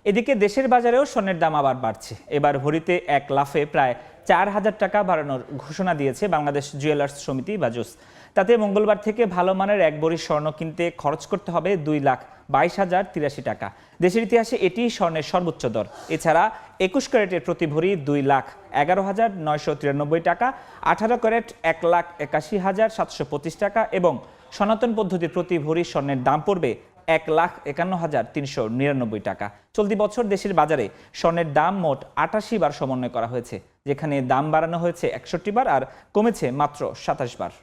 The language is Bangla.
এদিকে দেশের বাজারেও স্বর্ণের দাম আবার বাড়ছে। এবার ভরিতে এক লাফে প্রায় ৪,০০০ টাকা বাড়ানোর ঘোষণা দিয়েছে বাংলাদেশ জুয়েলার্স সমিতি বাজুস। তাতে মঙ্গলবার থেকে ভালো মানের এক ভরি স্বর্ণ কিনতে খরচ করতে হবে ২,২২,০৮৩ টাকা। দেশের ইতিহাসে এটি স্বর্ণের সর্বোচ্চ দর। এছাড়া ২১ ক্যারেটের প্রতি ভরি ২,১১,৯৯৩ টাকা, ১৮ ক্যারেট ১,৮১,৭২৫ টাকা এবং সনাতন পদ্ধতির প্রতি ভরি স্বর্ণের দাম পড়বে ১,৫১,৩৯৯ টাকা। চলতি বছর দেশের বাজারে স্বর্ণের দাম মোট ৮৮ বার সমন্বয় করা হয়েছে, যেখানে দাম বাড়ানো হয়েছে ৬১ বার আর কমেছে মাত্র ২৭ বার।